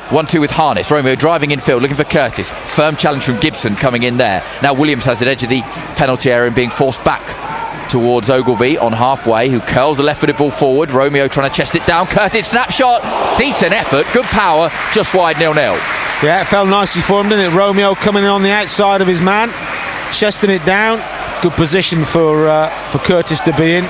1-2 with Harness. Romeo driving infield, looking for Curtis. Firm challenge from Gibson coming in there. Now Williams has the edge of the penalty area and being forced back towards Ogilvie on halfway, who curls the left-footed ball forward. Romeo trying to chest it down. Curtis, snapshot. Decent effort, good power, just wide 0-0. Yeah, it fell nicely for him, didn't it? Romeo coming in on the outside of his man, chesting it down. Good position for Curtis to be in.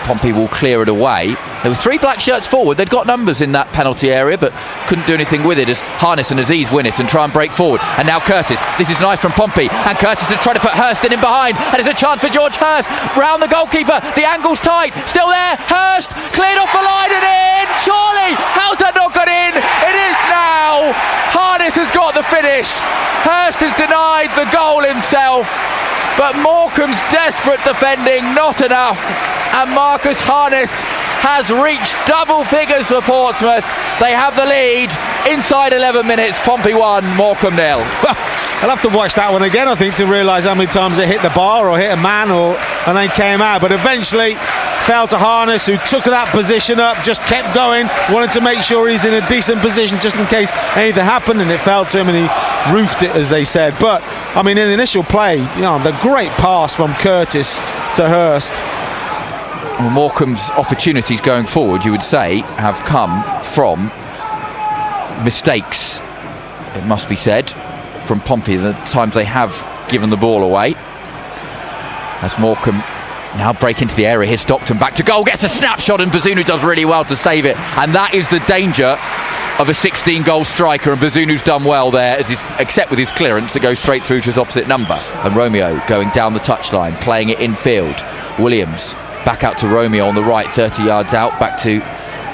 Pompey will clear it away. There were 3 black shirts forward. They'd got numbers in that penalty area, but couldn't do anything with it as Harness and Aziz win it and try and break forward. And now Curtis. This is nice from Pompey, and Curtis is trying to put Hurst in behind, and there's a chance for George Hurst round the goalkeeper. The angle's tight, still there. Hurst cleared off the line and in. Surely, how's that not got in? It is now. Harness has got the finish. Hurst has denied the goal himself, but Morecambe's desperate defending not enough, and Marcus Harness has reached double figures for Portsmouth. They have the lead inside 11 minutes. Pompey 1, Morecambe 0. I'll have to watch that one again, I think, to realise how many times it hit the bar or hit a man and then came out. But eventually fell to Harness, who took that position up, just kept going, wanted to make sure he's in a decent position just in case anything happened, and it fell to him and he roofed it, as they said. But I mean, in the initial play, the great pass from Curtis to Hurst. Well, Morecambe's opportunities going forward, you would say, have come from mistakes, it must be said, from Pompey, the times they have given the ball away. As Morecambe now break into the area, here's Stockton back to goal, gets a snapshot, and Bazunu does really well to save it. And that is the danger of a 16-goal striker, and Bazunu's done well there, except with his clearance to go straight through to his opposite number. And Romeo going down the touchline, playing it infield. Williams back out to Romeo on the right, 30 yards out, back to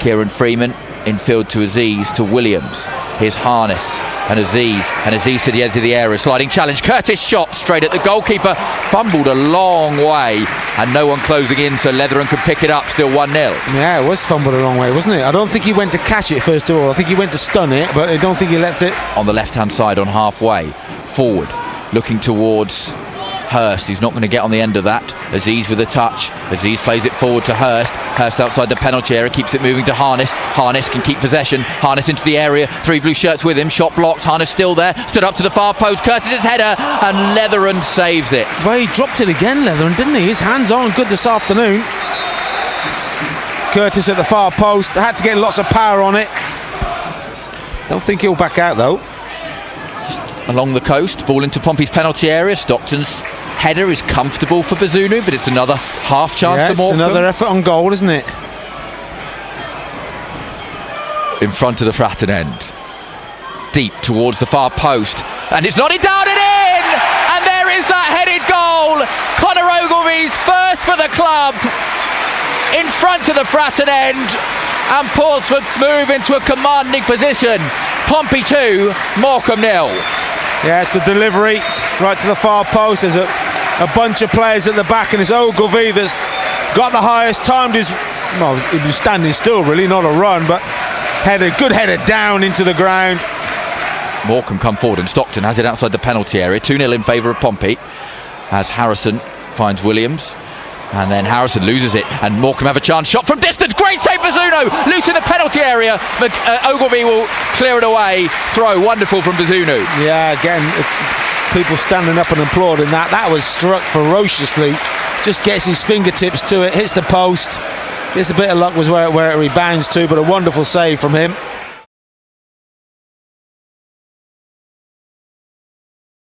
Kieran Freeman, infield to Aziz, to Williams. Here's Harness and Aziz to the edge of the area, sliding challenge. Curtis shot straight at the goalkeeper, fumbled a long way, and no one closing in, so Leathern could pick it up, still 1-0. Yeah, it was fumbled a long way, wasn't it? I don't think he went to catch it first of all. I think he went to stun it, but I don't think he left it. On the left-hand side on halfway, forward, looking towards Hurst. He's not going to get on the end of that. Aziz with a touch. Aziz plays it forward to Hurst. Hurst outside the penalty area, keeps it moving to Harness. Harness can keep possession. Harness into the area. 3 blue shirts with him. Shot blocked. Harness still there. Stood up to the far post. Curtis's header, and Leathern saves it. Well, he dropped it again, Leathern, didn't he? His hands on good this afternoon. Curtis at the far post. Had to get lots of power on it. Don't think he'll back out though. Along the coast, ball into Pompey's penalty area. Stockton's header is comfortable for Bazunu, but it's another half chance for Morecambe. It's another effort on goal, isn't it? In front of the Fratton end, deep towards the far post, and it's nodded down and in, and there is that headed goal. Conor Ogilvie's first for the club, in front of the Fratton end, and Portsmouth move into a commanding position. Pompey 2, Morecambe 0. Yeah, it's the delivery right to the far post. There's a bunch of players at the back, and it's Ogilvie that's got the highest, timed his, well, he was standing still really, not a run, but good header down into the ground. Morecambe come forward, and Stockton has it outside the penalty area. 2-0 in favour of Pompey, as Harrison finds Williams. And then Harrison loses it, and Morecambe have a chance. Shot from distance, great save Bazunu, loose in the penalty area. Ogilvie will clear it away. Throw, wonderful from Bazunu. Yeah, again, people standing up and applauding that. That was struck ferociously. Just gets his fingertips to it, hits the post. Gets a bit of luck was where it rebounds to, but a wonderful save from him.